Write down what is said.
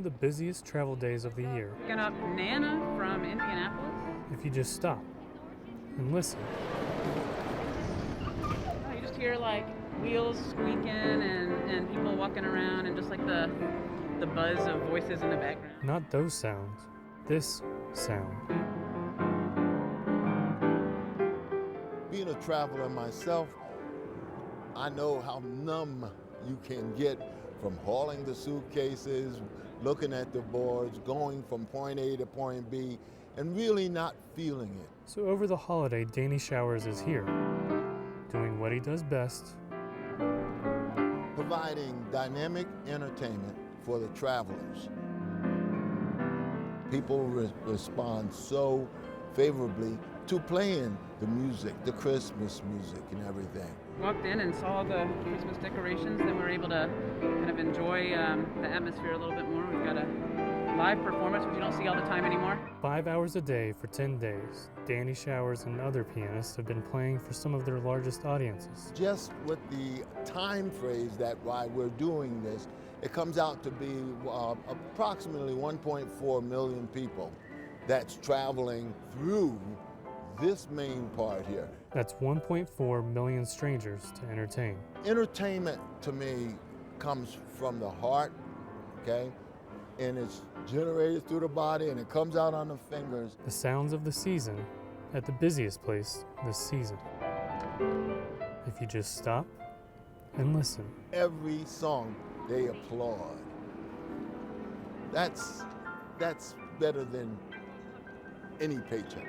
of the busiest travel days of the year. Picking up Nana from Indianapolis. If you just stop and listen. Oh, you just hear like wheels squeaking and people walking around and just like the buzz of voices in the background. Not those sounds, this sound. Being a traveler myself, I know how numb you can get from hauling the suitcases, looking at the boards, going from point A to point B, and really not feeling it. So over the holiday, Danny Showers is here, doing what he does best. Providing dynamic entertainment for the travelers. People respond so favorably to playing the music, the Christmas music and everything. Walked in and saw the Christmas decorations, then we were able to kind of enjoy the atmosphere a little bit more. We've got a live performance, which you don't see all the time anymore. 5 hours a day for 10 days, Danny Showers and other pianists have been playing for some of their largest audiences. Just with the time phrase that why we're doing this, it comes out to be approximately 1.4 million people that's traveling through this main part here. That's 1.4 million strangers to entertain. Entertainment to me comes from the heart, okay? And it's generated through the body and it comes out on the fingers. The sounds of the season at the busiest place this season. If you just stop and listen. Every song they applaud. That's better than any paycheck.